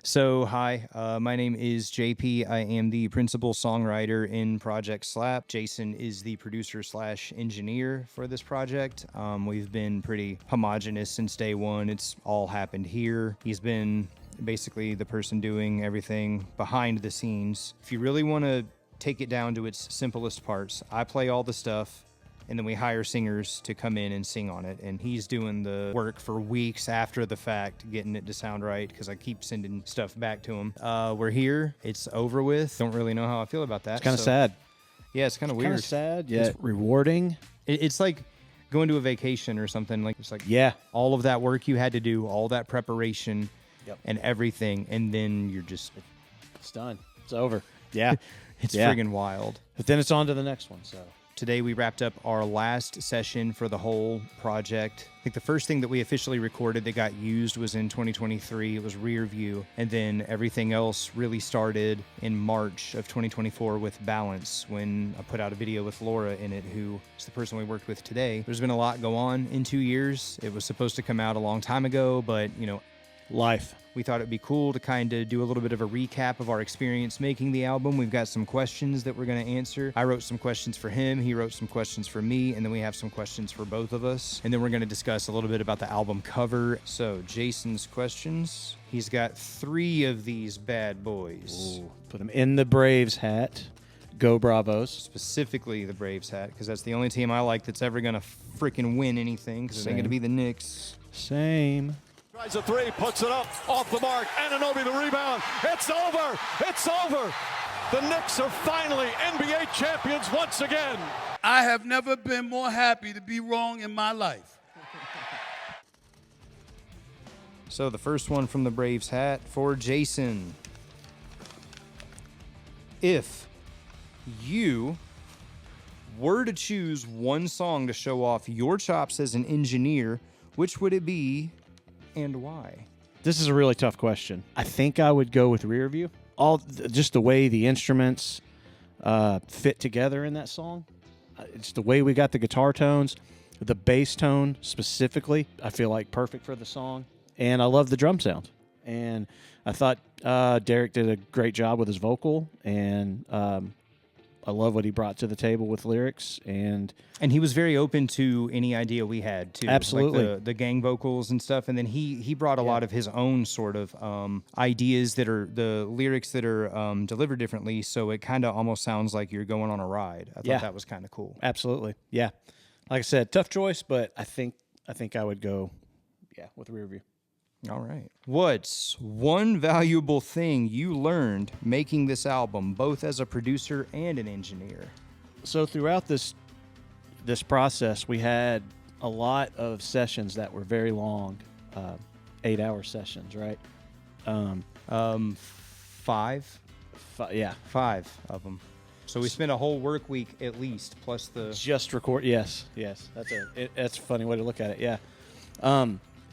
So, hi, my name is JP. I am the principal songwriter in Project Slap. Jason is the producer slash engineer for this project. We've been pretty homogenous since day one. It's all happened here. He's been basically the person doing everything behind the scenes. If you really want to take it down to its simplest parts, I play all the stuff, and then we hire singers to come in and sing on it, and he's doing the work for weeks after the fact, getting it to sound right, because I keep sending stuff back to him. We're here. It's over with. Don't really know how I feel about that. It's kind of sad. Yeah, it's kind of weird. Kind of sad, yet rewarding. It's like going to a vacation or something. Like, it's like all of that work you had to do, all that preparation and everything, and then you're just... It's done. It's over. Yeah. It's friggin' wild. But then it's on to the next one, so... Today we wrapped up our last session for the whole project. I think the first thing that we officially recorded that got used was in 2023. It was Rear View. And then everything else really started in March of 2024 with Balance, when I put out a video with Laura in it, who is the person we worked with today. There's been a lot go on in 2 years. It was supposed to come out a long time ago, but, you know, life. We thought it'd be cool to kind of do a little bit of a recap of our experience making the album. We've got some questions that we're going to answer. I wrote some questions for him. He wrote some questions for me. And then we have some questions for both of us. And then we're going to discuss a little bit about the album cover. So Jason's questions. He's got 3 of these bad boys. Ooh, put him in the Braves hat. Go Bravos. Specifically the Braves hat, because that's the only team I like that's ever going to freaking win anything, because it ain't going to be the Knicks. Same. Tries a 3, puts it up, off the mark. Anunoby the rebound. It's over. It's over. The Knicks are finally NBA champions once again. I have never been more happy to be wrong in my life. So the first one from the Braves hat for Jason. If you were to choose one song to show off your chops as an engineer, which would it be? And why? This is a really tough question. I think I would go with Rear View. Just the way the instruments fit together in that song. It's the way we got the guitar tones, the bass tone specifically. I feel like perfect for the song. And I love the drum sound. And I thought Derek did a great job with his vocal. And I love what he brought to the table with lyrics, and he was very open to any idea we had too. Absolutely, like the gang vocals and stuff. And then he brought a lot of his own sort of ideas that are the lyrics that are delivered differently. So it kind of almost sounds like you're going on a ride. I thought that was kind of cool. Absolutely, yeah. Like I said, tough choice, but I think I would go, with Rear View. All right. What's one valuable thing you learned making this album, both as a producer and an engineer? So throughout this process, we had a lot of sessions that were very long, 8-hour sessions, right? 5? Yeah. 5 of them. So we spent a whole work week at least, plus the... Just record, yes. That's a funny way to look at it, yeah.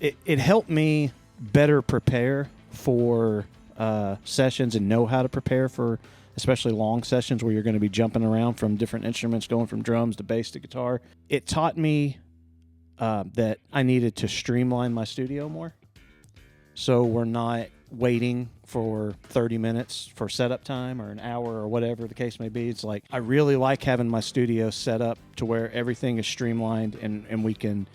It helped me better prepare for sessions and know how to prepare for especially long sessions where you're going to be jumping around from different instruments, going from drums to bass to guitar. It taught me that I needed to streamline my studio more. So we're not waiting for 30 minutes for setup time or an hour or whatever the case may be. It's like I really like having my studio set up to where everything is streamlined and we can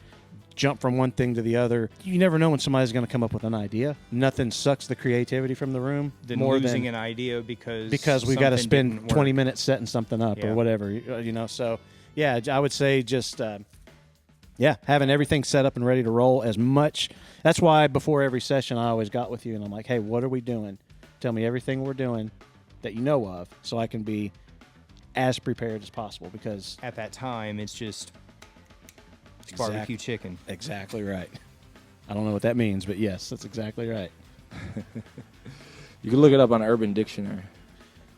jump from one thing to the other. You never know when somebody's going to come up with an idea. Nothing sucks the creativity from the room more than an idea because we got to spend 20 minutes setting something up or whatever, you know. So yeah, I would say just having everything set up and ready to roll as much. That's why before every session I always got with you and I'm like, hey, what are we doing? Tell me everything we're doing that you know of so I can be as prepared as possible, because at that time it's just barbecue chicken. Exactly right. I don't know what that means, but yes, that's exactly right. You can look it up on Urban Dictionary.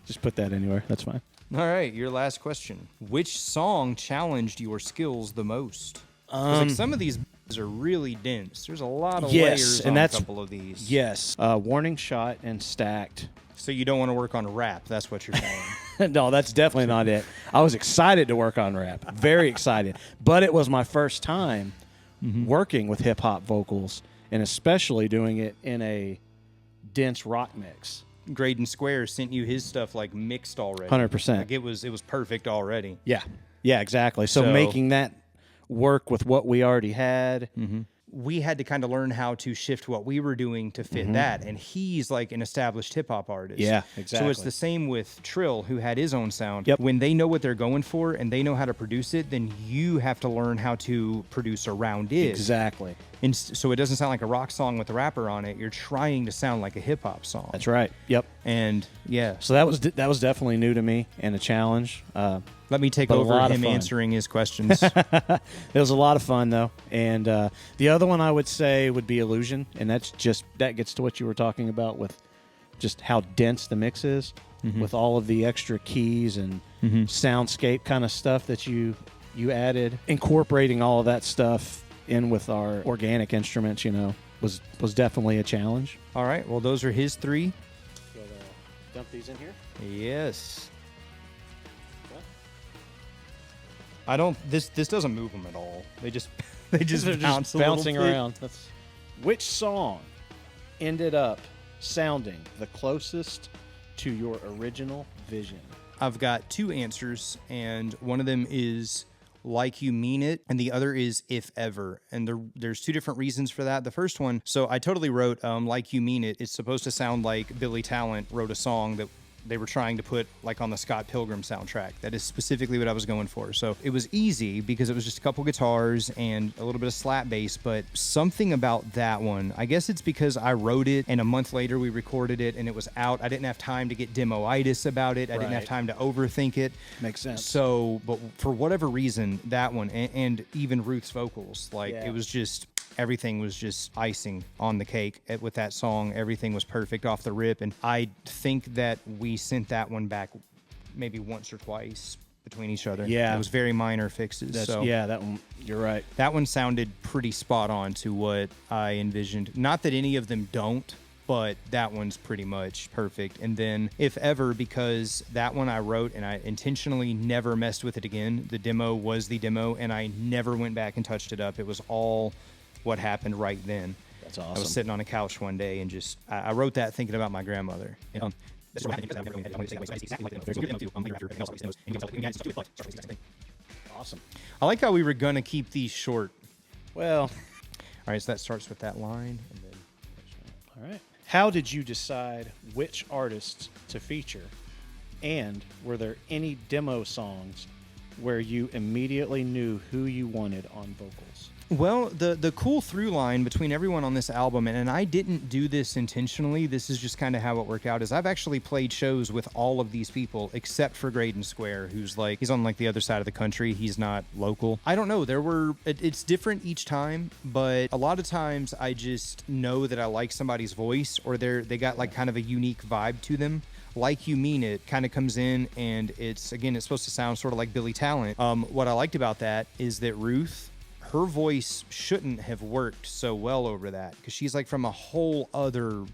Just put that anywhere. That's fine. All right, your last question. Which song challenged your skills the most? Like some of these are really dense. There's a lot of layers on a couple of these. Yes. Warning Shot and Stacked. So you don't want to work on rap. That's what you're saying. No, that's definitely not it. I was excited to work on rap. Very excited. But it was my first time working with hip-hop vocals, and especially doing it in a dense rock mix. Graydon Square sent you his stuff like mixed already. 100%. Like it was perfect already. Yeah. Yeah, exactly. So making that work with what we already had. We had to kind of learn how to shift what we were doing to fit that. And he's like an established hip hop artist. Yeah, So exactly. it's the same with Trill, who had his own sound. Yep. When they know what they're going for and they know how to produce it, then you have to learn how to produce around it. Exactly. And so it doesn't sound like a rock song with a rapper on it. You're trying to sound like a hip hop song. That's right. Yep. And yeah. So that was definitely new to me and a challenge. Let me take But a over lot of him fun. answering his questions. It was a lot of fun though, and the other one I would say would be Illusion, and that gets to what you were talking about with just how dense the mix is, with all of the extra keys and soundscape kind of stuff that you added, incorporating all of that stuff in with our organic instruments. Was definitely a challenge. All right. Well, those are his 3. Dump these in here. Yes. I don't. This doesn't move them at all. They just They're bounce just a little bouncing bit. around. Which song ended up sounding the closest to your original vision? I've got 2 answers, and one of them is Like You Mean It, and the other is If Ever. And there's 2 different reasons for that. The first one, so I totally wrote Like You Mean It. It's supposed to sound like Billy Talent wrote a song that they were trying to put like on the Scott Pilgrim soundtrack. That is specifically what I was going for. So it was easy because it was just a couple guitars and a little bit of slap bass, but something about that one, I guess it's because I wrote it and a month later we recorded it and it was out. I didn't have time to get demo-itis about it. I didn't have Right. time to overthink it. Makes sense. So, but for whatever reason, that one and even Ruth's vocals, like Yeah. it was just, everything was just icing on the cake with that song. Everything was perfect off the rip. And I think that we sent that one back maybe once or twice between each other. Yeah. It was very minor fixes. Yeah, that one. You're right. That one sounded pretty spot on to what I envisioned. Not that any of them don't, but that one's pretty much perfect. And then If Ever, because that one I wrote and I intentionally never messed with it again. The demo was the demo and I never went back and touched it up. It was all what happened right then. That's I awesome. was sitting on a couch one day and just I wrote that thinking about my grandmother. Awesome. I like how we were gonna keep these short. Well, All right, so that starts with that line. And then all right. How did you decide which artists to feature? And were there any demo songs where you immediately knew who you wanted on vocals? Well, the cool through line between everyone on this album, and I didn't do this intentionally, this is just kind of how it worked out, is I've actually played shows with all of these people except for Graydon Square, who's like, he's on like the other side of the country. He's not local. I don't know. It's different each time, but a lot of times I just know that I like somebody's voice or they got like kind of a unique vibe to them. Like You Mean It kind of comes in and it's supposed to sound sort of like Billy Talent. What I liked about that is that Ruth, her voice shouldn't have worked so well over that because she's like from a whole other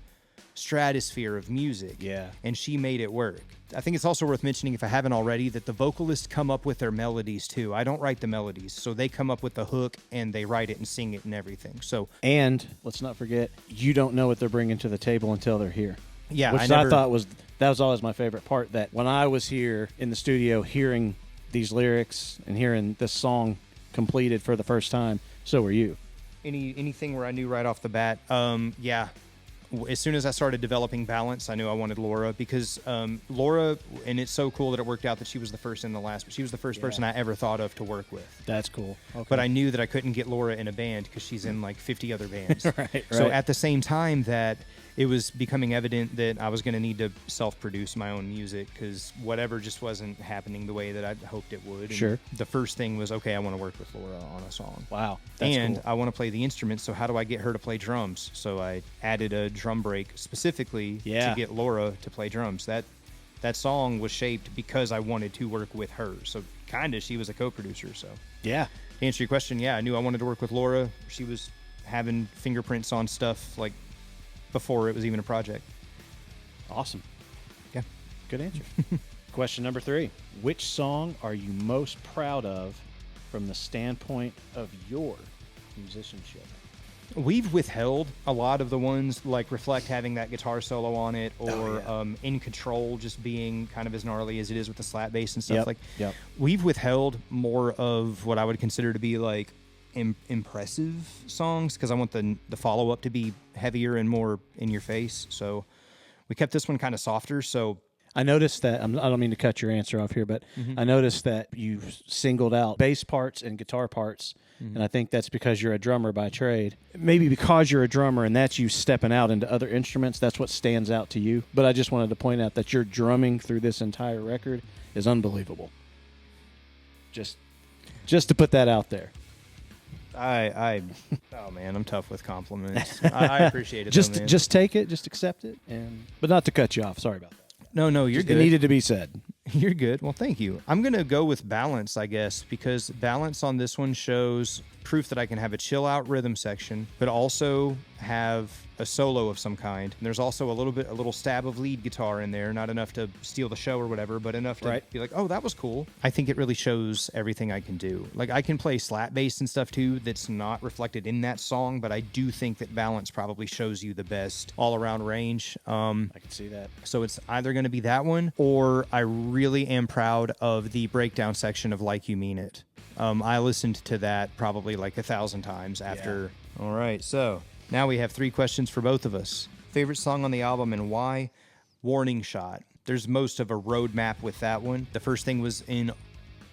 stratosphere of music. Yeah. And she made it work. I think it's also worth mentioning, if I haven't already, that the vocalists come up with their melodies too. I don't write the melodies, so they come up with the hook and they write it and sing it and everything. So And let's not forget, you don't know what they're bringing to the table until they're here. yeah, Which I thought was always my favorite part, that when I was here in the studio hearing these lyrics and hearing this song completed for the first time, so were you. anything where I knew right off the bat, yeah. As soon as I started developing balance, I knew I wanted Laura because Laura, and it's so cool that it worked out that she was the first and the last, but she was the first person I ever thought of to work with. That's cool. Okay. But I knew that I couldn't get Laura in a band because she's in like 50 other bands. Right. So at the same time that it was becoming evident that I was going to need to self-produce my own music because whatever just wasn't happening the way that I hoped it would. And Sure. the first thing was, okay, I want to work with Laura on a song. Wow. That's And cool. I want to play the instruments, so how do I get her to play drums? So I added a drum break specifically to get Laura to play drums. That song was shaped because I wanted to work with her. So kind of she was a co-producer. So Yeah. to answer your question, yeah, I knew I wanted to work with Laura. She was having fingerprints on stuff like before it was even a project. Awesome. Yeah. Good answer. Question number 3. Which song are you most proud of from the standpoint of your musicianship? We've withheld a lot of the ones like Reflect having that guitar solo on it, or In Control just being kind of as gnarly as it is with the slap bass and stuff. We've withheld more of what I would consider to be like impressive songs because I want the follow-up to be heavier and more in your face. So we kept this one kind of softer. So I noticed that, I don't mean to cut your answer off here, but I noticed that you singled out bass parts and guitar parts, and I think that's because you're a drummer by trade. Maybe because you're a drummer and that's you stepping out into other instruments, that's what stands out to you. But I just wanted to point out that your drumming through this entire record is unbelievable. Just to put that out there. Oh man, I'm tough with compliments. I appreciate it. Just take it, just accept it, but not to cut you off. Sorry about that. No, you're good. It needed to be said. You're good. Well, thank you. I'm going to go with balance, I guess, because balance on this one shows proof that I can have a chill out rhythm section, but also have a solo of some kind. And there's also a little stab of lead guitar in there, not enough to steal the show or whatever, but enough to be like, oh, that was cool. I think it really shows everything I can do. Like I can play slap bass and stuff too that's not reflected in that song, but I do think that balance probably shows you the best all around range. I can see that. So it's either going to be that one, or I really am proud of the breakdown section of Like You Mean It. I listened to that probably like 1,000 times after. Yeah. All right, so now we have 3 questions for both of us. Favorite song on the album and why? Warning Shot. There's most of a roadmap with that one. The first thing was in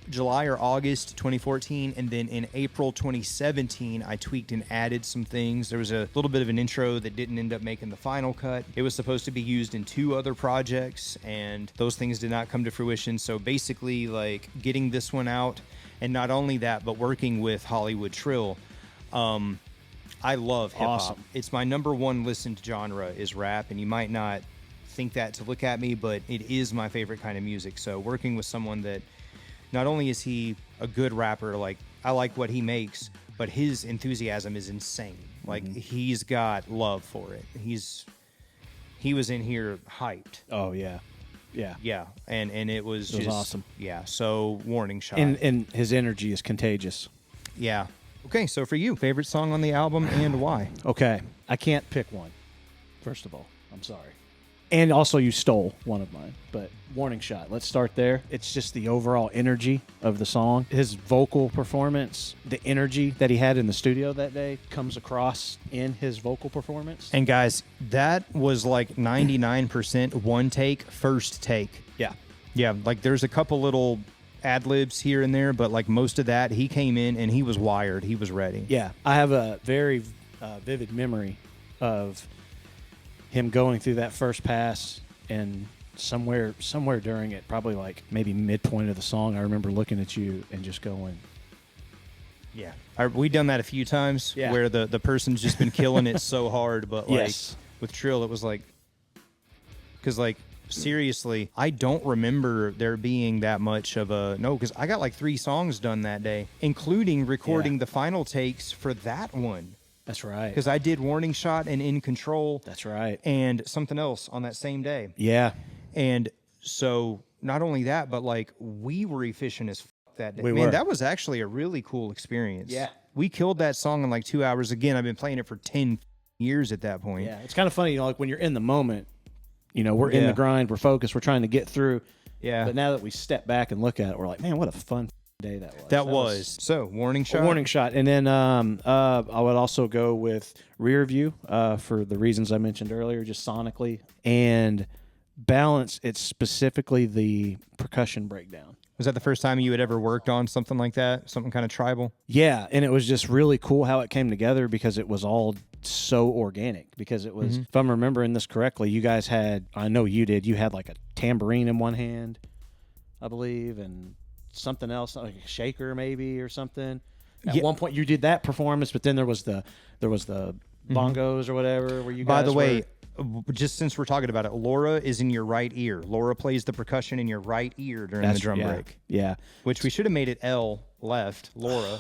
July or August 2014, and then in April 2017, I tweaked and added some things. There was a little bit of an intro that didn't end up making the final cut. It was supposed to be used in 2 other projects, and those things did not come to fruition. So basically, like, getting this one out, and not only that, but working with Hollywood Trill. I love hip-hop. Awesome. It's my number 1 listened genre is rap, and you might not think that to look at me, but it is my favorite kind of music. So working with someone that not only is he a good rapper, like I like what he makes, but his enthusiasm is insane. Like he's got love for it. He was in here hyped. Oh yeah. And it was just awesome. Yeah. So Warning Shot. And his energy is contagious. Yeah. Okay. So for you, favorite song on the album and why? Okay, I can't pick one. First of all, I'm sorry. And also, you stole one of mine, but Warning Shot. Let's start there. It's just the overall energy of the song. His vocal performance, the energy that he had in the studio that day comes across in his vocal performance. And guys, that was like 99% one take, first take. Yeah. Yeah, like there's a couple little ad-libs here and there, but like most of that, he came in and he was wired. He was ready. Yeah. I have a very vivid memory of him going through that first pass, and somewhere during it, probably like maybe midpoint of the song, I remember looking at you and just going, yeah. We've done that a few times where the person's just been killing it so hard, but like with Trill, it was like, because like seriously, I don't remember there being that much of because I got like 3 songs done that day, including recording the final takes for that one. That's right. Because I did Warning Shot and In Control. That's right. And something else on that same day. Yeah. And so not only that, but like we were efficient as that day. We Man, were. that was actually a really cool experience. Yeah. We killed that song in like 2 hours. Again, I've been playing it for 10 years at that point. Yeah. It's kind of funny, like when you're in the moment, we're in the grind, we're focused, we're trying to get through. Yeah. But now that we step back and look at it, we're like, man, what a fun day that was. That was. So, Warning Shot. Warning Shot. And then I would also go with Rear View for the reasons I mentioned earlier, just sonically. And Balance, it's specifically the percussion breakdown. Was that the first time you had ever worked on something like that? Something kind of tribal? Yeah, and it was just really cool how it came together because it was all so organic. Because it was, if I'm remembering this correctly, you guys had, I know you did, you had like a tambourine in one hand, I believe, and something else, like a shaker maybe or something. At one point you did that performance, but then there was the bongos or whatever where you guys By the way, just since we're talking about it, Laura is in your right ear. Laura plays the percussion in your right ear during the drum break. Yeah. Which we should have made it L left, Laura.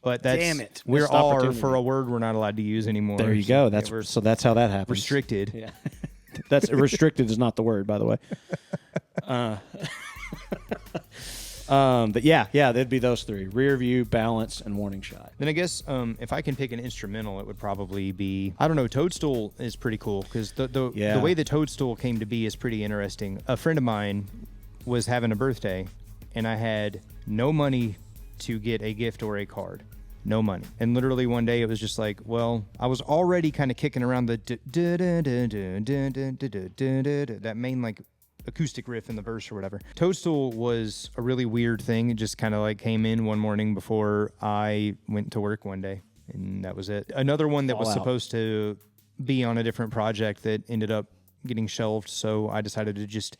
But that's Damn it. We're Missed R opportunity. for a word we're not allowed to use anymore. There you go. So that's how that happens. Restricted. Yeah. That's restricted is not the word, by the way. But yeah, there'd be those three: rear view, balance, and warning shot. Then I guess if I can pick an instrumental, it would probably be, I don't know, Toadstool is pretty cool because the way the Toadstool came to be is pretty interesting. A friend of mine was having a birthday, and I had no money to get a gift or a card. No money. And literally one day it was just like, well, I was already kind of kicking around the that main like acoustic riff in the verse or whatever. Toadstool was a really weird thing. It just kind of like came in one morning before I went to work one day, and that was it. Another one that was supposed to be on a different project that ended up getting shelved, so I decided to just,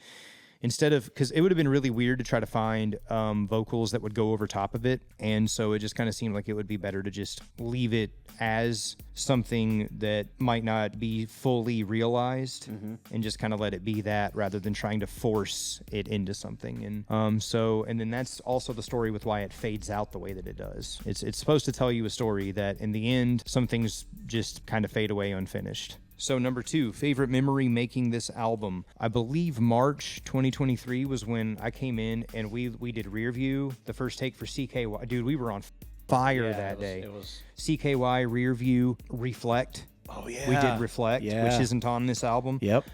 instead of, because it would have been really weird to try to find vocals that would go over top of it, and so it just kind of seemed like it would be better to just leave it as something that might not be fully realized, and just kind of let it be that rather than trying to force it into something. And then that's also the story with why it fades out the way that it does. It's supposed to tell you a story that in the end some things just kind of fade away unfinished. So number 2, favorite memory making this album. I believe March 2023 was when I came in and we did Rear View, the first take for CKY. Dude, we were on fire that day. It was CKY, Rear View, Reflect. Oh yeah. We did Reflect, which isn't on this album. Yep.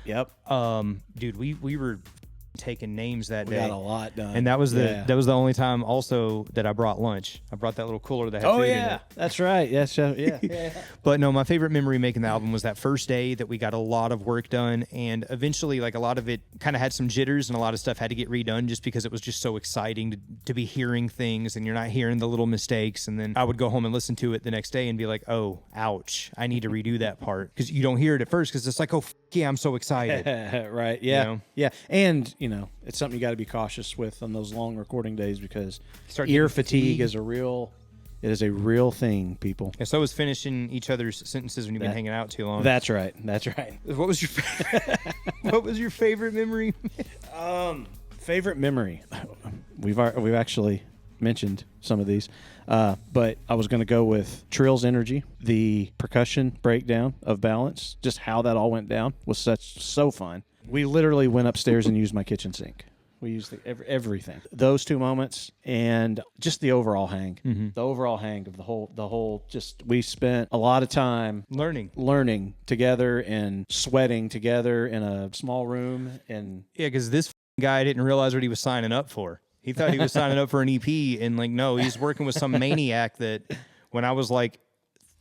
Dude, we were taking names that day. We got a lot done. And that was the only time also that I brought lunch. I brought that little cooler that had food in it. That's right. Yes, yeah. But no, my favorite memory making the album was that first day that we got a lot of work done, and eventually like a lot of it kind of had some jitters and a lot of stuff had to get redone just because it was just so exciting to be hearing things and you're not hearing the little mistakes. And then I would go home and listen to it the next day and be like, oh, ouch, I need to redo that part, because you don't hear it at first because it's like, oh, yeah, I'm so excited. Right. Yeah. You know? Yeah. And, it's something you got to be cautious with on those long recording days, because ear fatigue is a real thing, people. And so is finishing each other's sentences when you've been hanging out too long. That's right. What was your favorite memory? Favorite memory. We've actually mentioned some of these, but I was going to go with Trill's energy, the percussion breakdown of balance, just how that all went down was so fun. We literally went upstairs and used my kitchen sink. We used everything. Those two moments and just the overall hang. The overall hang of the whole. Just we spent a lot of time learning together and sweating together in a small room. And yeah, because this guy didn't realize what he was signing up for. He thought he was signing up for an EP, and like, no, he's working with some maniac that when I was like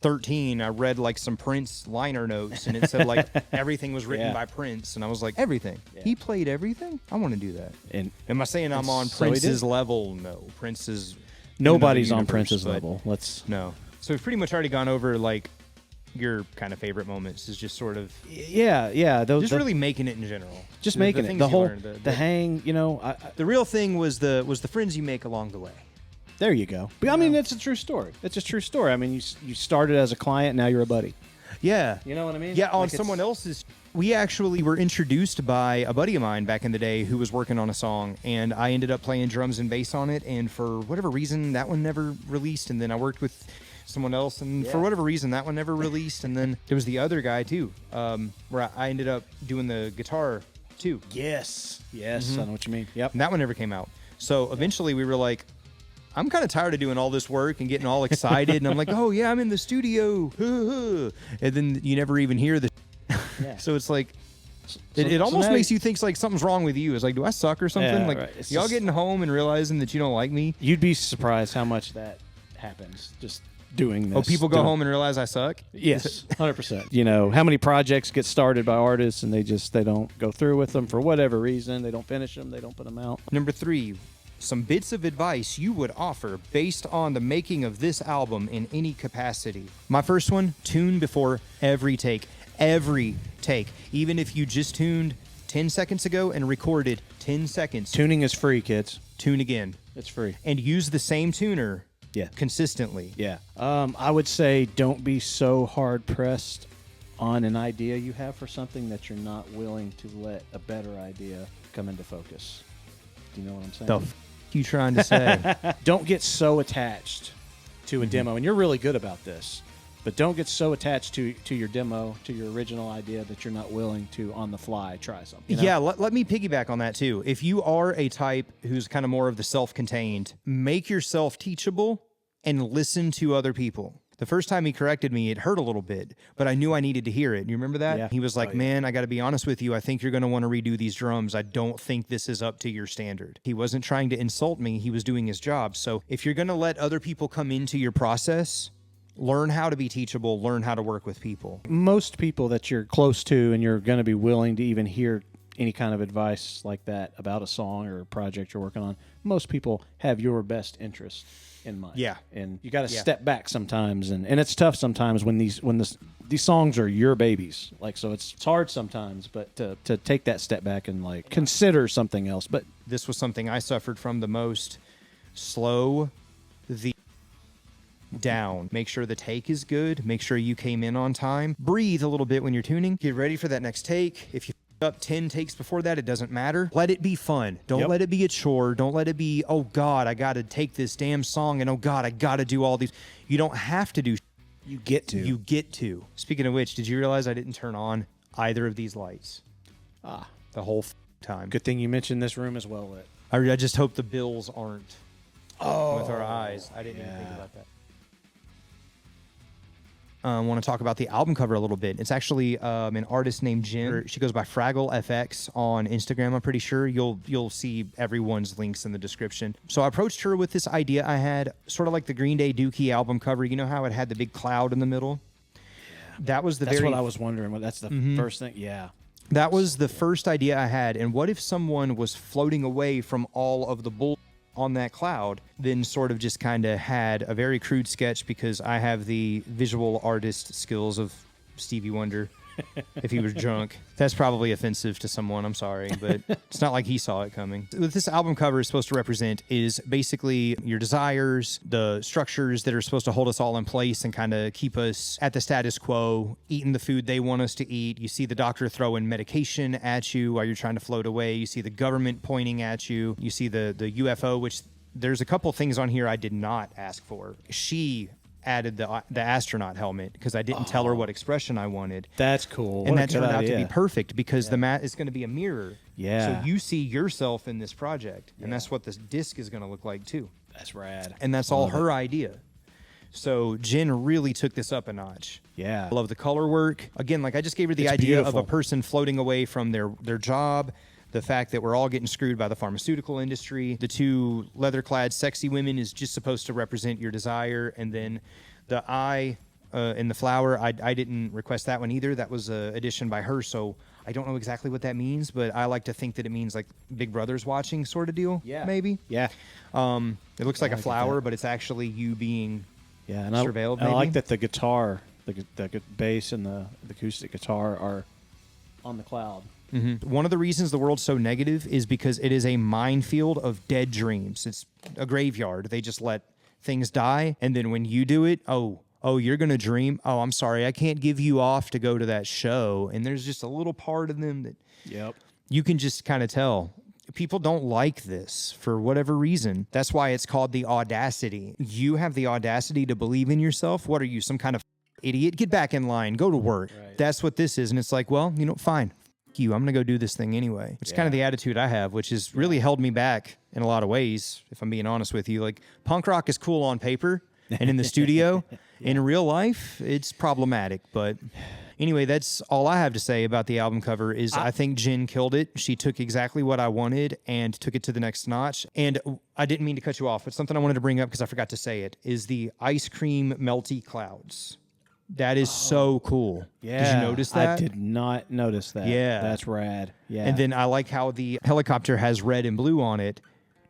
13, I read like some Prince liner notes, and it said like everything was written by Prince, and I was like, everything? Yeah. He played everything? I want to do that. And am I saying I'm on Prince's level? No, Prince's. Nobody's on Prince's level. No. So we've pretty much already gone over like your kind of favorite moments. Is just sort of just really making it in general. Just making it the whole the hang. The real thing was the friends you make along the way. There you go. But I mean, it's a true story. It's a true story. I mean, you started as a client, now you're a buddy. Yeah. You know what I mean? Yeah, on someone else's. We actually were introduced by a buddy of mine back in the day who was working on a song, and I ended up playing drums and bass on it, and for whatever reason, that one never released, and then I worked with someone else, and for whatever reason, that one never released, and then there was the other guy, too, where I ended up doing the guitar, too. Yes. I know what you mean. Yep. And that one never came out. So eventually we were like, I'm kind of tired of doing all this work and getting all excited. And I'm like, oh, yeah, I'm in the studio. And then you never even hear the So it's like, it almost makes you think like something's wrong with you. It's like, do I suck or something? Yeah, like, right. y'all getting home and realizing that you don't like me? You'd be surprised how much that happens just doing this. Oh, people go home and realize I suck? Yes, 100%. How many projects get started by artists and they don't go through with them for whatever reason. They don't finish them. They don't put them out. Number 3. Some bits of advice you would offer based on the making of this album in any capacity. My first one, tune before every take. Every take. Even if you just tuned 10 seconds ago and recorded 10 seconds. Tuning is free, kids. Tune again. It's free. And use the same tuner consistently. Yeah. I would say don't be so hard-pressed on an idea you have for something that you're not willing to let a better idea come into focus. Do you know what I'm saying? The you trying to say? Don't get so attached to a demo, and you're really good about this, But don't get so attached to your demo, to your original idea that you're not willing to, on the fly, try something. You know? Yeah, let me piggyback on that too. If you are a type who's kind of more of the self-contained, make yourself teachable and listen to other people. The first time he corrected me, it hurt a little bit, but I knew I needed to hear it. You remember that? Yeah. He was like, man, I got to be honest with you. I think you're going to want to redo these drums. I don't think this is up to your standard. He wasn't trying to insult me. He was doing his job. So if you're going to let other people come into your process, learn how to be teachable, learn how to work with people. Most people that you're close to and you're going to be willing to even hear any kind of advice like that about a song or a project you're working on, most people have your best interest in mind. Yeah. And you got to step back sometimes, and it's tough sometimes when these songs are your babies. Like, so it's hard sometimes, but to take that step back and like consider something else. But This was something I suffered from the most. Slow the down. Make sure the take is good. Make sure you came in on time. Breathe a little bit when you're tuning. Get ready for that next take. If you up 10 takes before that, it doesn't matter. Let it be fun. Don't let it be a chore. Don't let it be, oh God, I got to take this damn song, and oh God, I got to do all these. You don't have to do. you get to. You get to. Speaking of which, did you realize I didn't turn on either of these lights? The whole time. Good thing you mentioned this room as well lit. I just hope the bills aren't with our eyes. I didn't even think about that. I want to talk about the album cover a little bit. It's actually an artist named Jen. She goes by Fraggle FX on Instagram, I'm pretty sure. You'll see everyone's links in the description. So I approached her with this idea I had, sort of like the Green Day Dookie album cover. You know how it had the big cloud in the middle? Yeah. That's what I was wondering. Well, that's the first thing. Yeah. That was the first idea I had. And what if someone was floating away from all of the bull on that cloud, then sort of just kind of had a very crude sketch, because I have the visual artist skills of Stevie Wonder. If he was drunk, that's probably offensive to someone. I'm sorry, but it's not like he saw it coming. What this album cover is supposed to represent is basically your desires, the structures that are supposed to hold us all in place and kind of keep us at the status quo, eating the food they want us to eat. You see the doctor throwing medication at you while you're trying to float away. You see the government pointing at you. You see the UFO, which there's a couple things on here I did not ask for. She added the astronaut helmet because I didn't tell her what expression I wanted. That's cool. And that turned out to be perfect, because the mat is going to be a mirror. Yeah. So you see yourself in this project, and that's what this disc is going to look like too. That's rad. And that's all her idea. So Jen really took this up a notch. Yeah. I love the color work. Again, like I just gave her the It's idea beautiful. of a person floating away from their job, the fact that we're all getting screwed by the pharmaceutical industry. The two leather-clad sexy women is just supposed to represent your desire. And then the eye and the flower, I didn't request that one either. That was an addition by her, so I don't know exactly what that means, but I like to think that it means like Big Brother's watching sort of deal, maybe. Yeah. It looks like a flower, but it's actually you being and surveilled, I maybe? like that the guitar, the bass and the acoustic guitar are on the cloud. One of the reasons the world's so negative is because it is a minefield of dead dreams. It's a graveyard. They just let things die, and then when you do it, oh, you're gonna dream. Oh, I'm sorry, I can't give you off to go to that show. And there's just a little part of them that you can just kind of tell. People don't like this for whatever reason. That's why it's called the Audacity. You have the audacity to believe in yourself. What are you, some kind of idiot? Get back in line. Go to work. Right. That's what this is. And it's like, well, fine. You, I'm going to go do this thing anyway. It's kind of the attitude I have, which has really held me back in a lot of ways, if I'm being honest with you. Like, punk rock is cool on paper and in the studio. In real life, it's problematic. But anyway, that's all I have to say about the album cover is I think Jen killed it. She took exactly what I wanted and took it to the next notch. And I didn't mean to cut you off, but something I wanted to bring up because I forgot to say it is the ice cream melty clouds. That is so cool. Yeah. Did you notice that? I did not notice that. Yeah. That's rad. Yeah. And then I like how the helicopter has red and blue on it,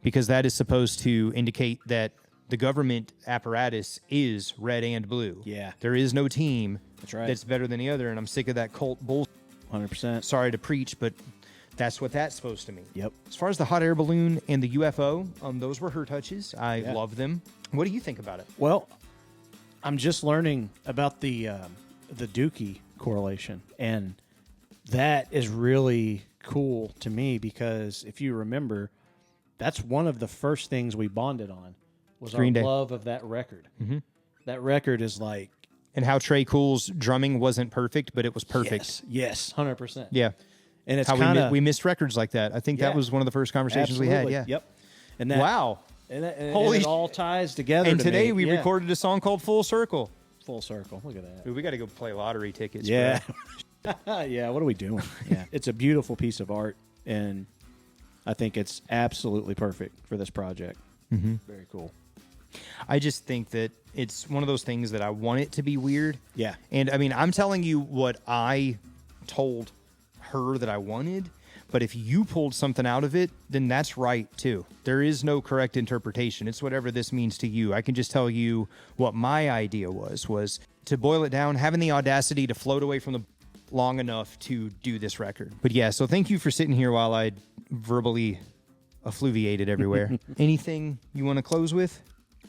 because that is supposed to indicate that the government apparatus is red and blue. Yeah. There is no team that's better than the other, and I'm sick of that cult bull. 100%. Sorry to preach, but that's what that's supposed to mean. Yep. As far as the hot air balloon and the UFO, those were her touches. I love them. What do you think about it? Well, I'm just learning about the Dookie correlation, and that is really cool to me because if you remember, that's one of the first things we bonded on was Green our Day. love of that record. Mm-hmm. That record is like and how Trey Cool's drumming wasn't perfect, but it was perfect. Yes, 100%. Yeah. And it's How kind of we missed records like that. I think that was one of the first conversations we had. Yeah. Yep. And that, Wow. And Holy it sh- all ties together. And to today me. we Yeah. recorded a song called Full Circle. Full circle. Look at that. Dude, we got to go play lottery tickets. Yeah. bro. Yeah. What are we doing? Yeah. It's a beautiful piece of art, and I think it's absolutely perfect for this project. Mm-hmm. Very cool. I just think that it's one of those things that I want it to be weird. Yeah. And I mean, I'm telling you what I told her that I wanted, but if you pulled something out of it, then that's right too. There is no correct interpretation. It's whatever this means to you. I can just tell you what my idea was to boil it down, having the audacity to float away from the long enough to do this record. But yeah, so thank you for sitting here while I verbally effluviated everywhere. Anything you want to close with?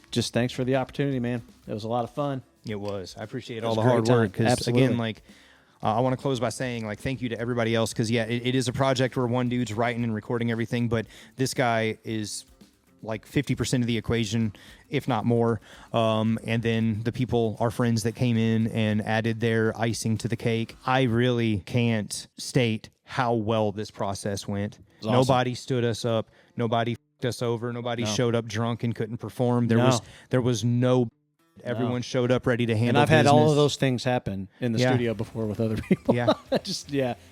Just thanks for the opportunity, man. It was a lot of fun. It was. I appreciate It all was the a great hard time. work. Because Absolutely. again, like, I want to close by saying, like, thank you to everybody else. Because yeah, it is a project where one dude's writing and recording everything, but this guy is like 50% of the equation, if not more. And then the people, our friends that came in and added their icing to the cake. I really can't state how well this process went. Awesome. Nobody stood us up. Nobody f***ed us over. Nobody showed up drunk and couldn't perform. There was no. Everyone showed up ready to handle. And I've had all business. of those things happen in the studio before with other people. Yeah.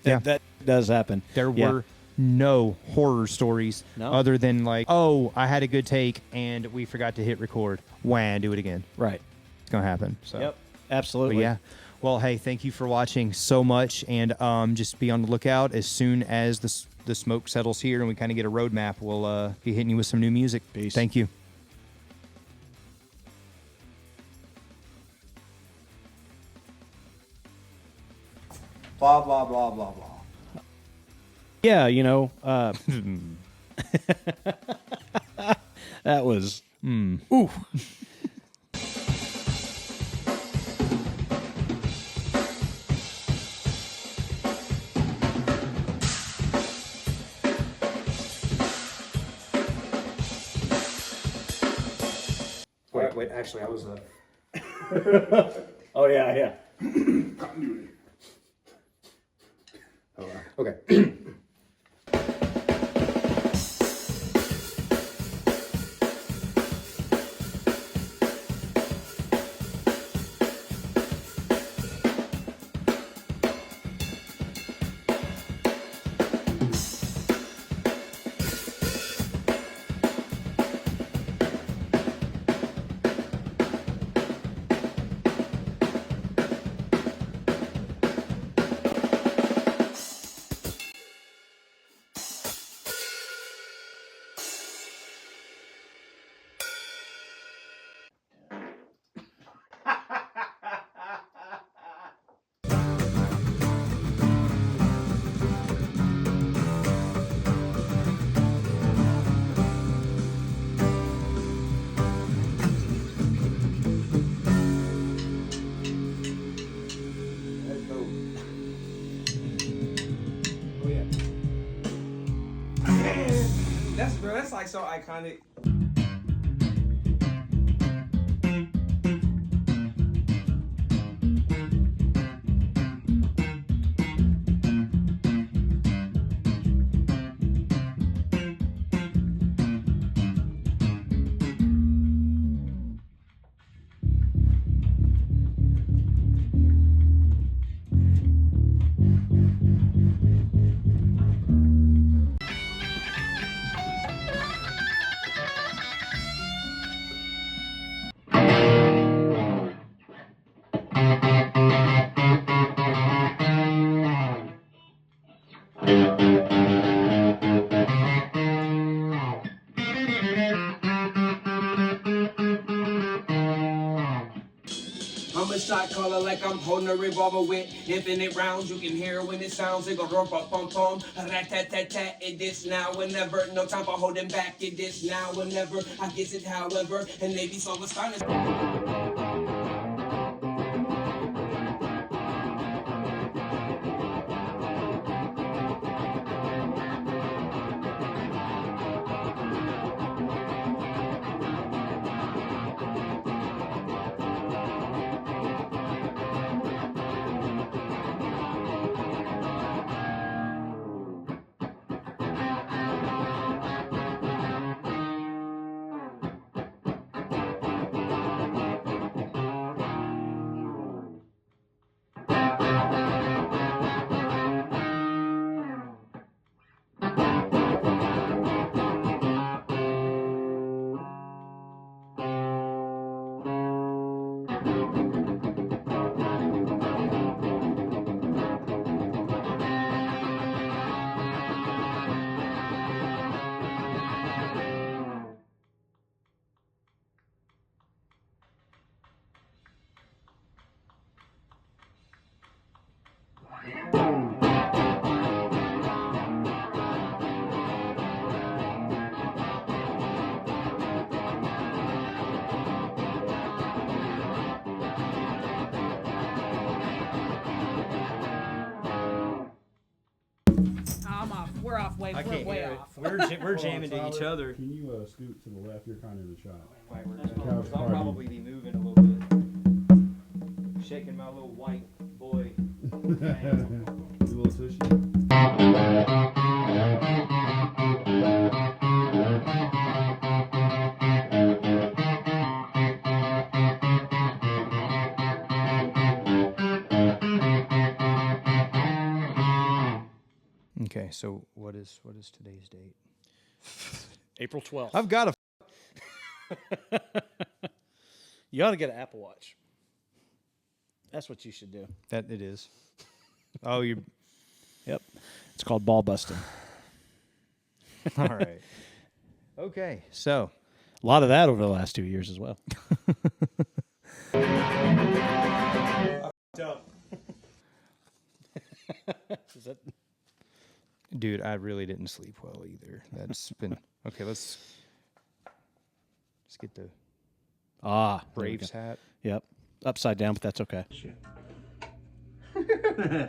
That does happen. There were no horror stories other than like, oh, I had a good take and we forgot to hit record. Wah, do it again. Right. It's gonna happen. So. Yep. Absolutely. But yeah. Well, hey, thank you for watching so much, and just be on the lookout. As soon as the smoke settles here and we kind of get a roadmap, we'll be hitting you with some new music. Peace. Thank you. Blah, blah, blah, blah, blah. Yeah, you know, that was ooh. Wait, actually, I was Oh yeah. Continuity. okay. That's like so iconic. I'm a shot caller like I'm holding a revolver with infinite rounds. You can hear when it sounds. It go rum pum pum pum. Rat tat tat tat. It this now whenever. No time for holding back. It this now whenever. I guess it however. And they be so astonished. we're off way. We're way off. We're jamming to each other. Can you scoot to the left? You're kind of in the shot. I'll probably be moving a little bit, shaking my little white boy. A little tushy. Okay, so what is today's date? April 12th. I've got a. You ought to get an Apple Watch. That's what you should do. That it is. Oh, you. Yep. It's called ball busting. All right. Okay, so A lot of that over the last 2 years as well. Is that... Dude, I really didn't sleep well either. That's been okay. Let's get the Braves hat. Yep. Upside down, but that's okay. I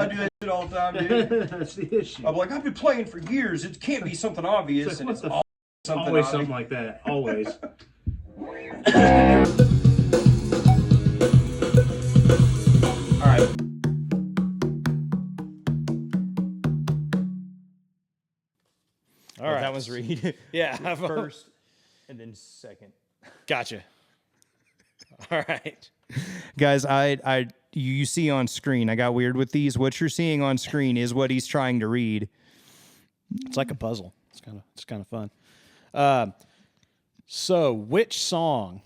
do that shit all the time, dude. That's the issue. I'm like, I've been playing for years. It can't be something obvious, and it's always something Always obvious. something like that. Always. All right. All right. That was Reed. Yeah. First, and then second. Gotcha. All right. Guys, you see on screen. I got weird with these. What you're seeing on screen is what he's trying to read. It's like a puzzle. It's kind of fun. So, which song?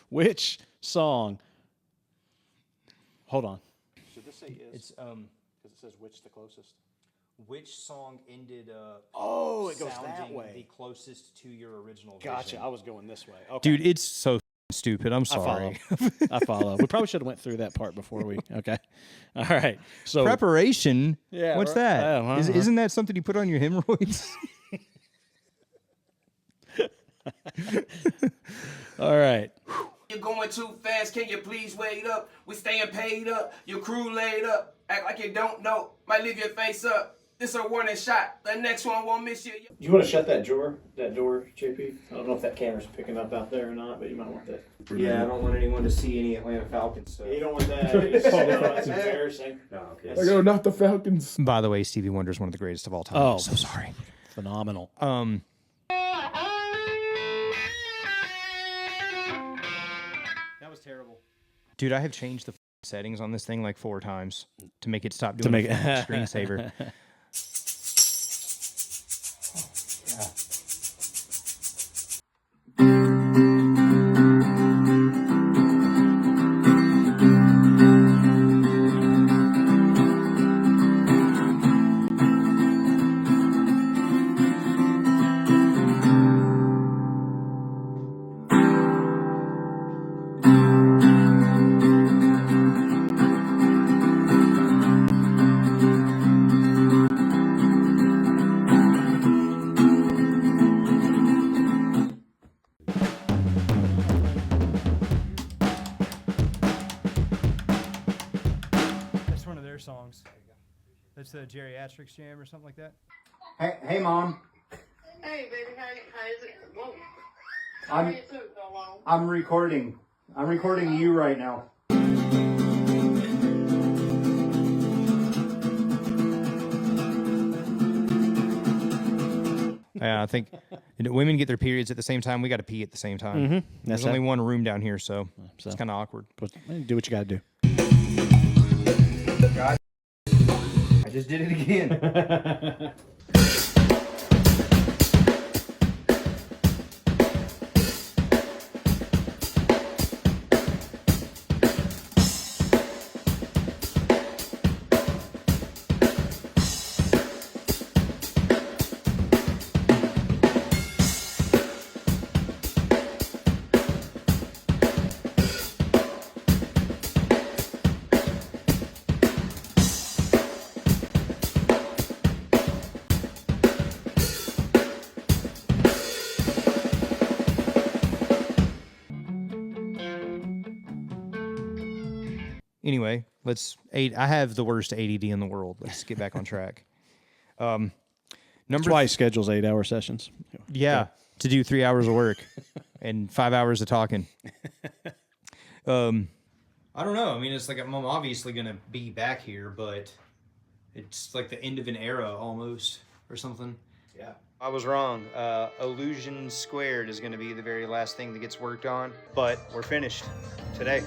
Which song? Hold on. Should this say is? It's because it says which the closest. Which song ended up It goes that sounding way. the closest to your original Gotcha. vision? I was going this way. Okay. Dude, it's so stupid. I'm sorry. I follow. We probably should have went through that part before we. Okay. All right. So Preparation? Yeah, What's right. that? Oh, Isn't that something you put on your hemorrhoids? all right. You're going too fast, can you please wait up? We staying paid up, your crew laid up. Act like you don't know, might leave your face up. This a warning shot, the next one won't miss you. Do you want to shut that door, JP? I don't know if that camera's picking up out there or not, but you might want that. Yeah, I don't want anyone to see any Atlanta Falcons stuff. You don't want that. That's embarrassing. I go, not the Falcons. By the way, Stevie Wonder is one of the greatest of all time. Oh, so sorry. Phenomenal. That was terrible. Dude, I have changed the settings on this thing like 4 times to make it stop doing To make the it screensaver. That's one of their songs. That's the Geriatrics Jam or something like that. Hey, Mom. Hey, baby, how is it? Whoa. I'm recording. I'm recording you right now. Yeah, I think women get their periods at the same time. We got to pee at the same time. Mm-hmm. There's only one room down here, so it's kind of awkward. But do what you got to do. I just did it again. anyway, I have the worst ADD in the world. Let's get back on track. That's why he schedules 8-hour sessions. Yeah, to do 3 hours of work and 5 hours of talking. I don't know. I mean, it's like I'm obviously going to be back here, but it's like the end of an era almost or something. Yeah. I was wrong. Illusion Squared is going to be the very last thing that gets worked on, but we're finished today.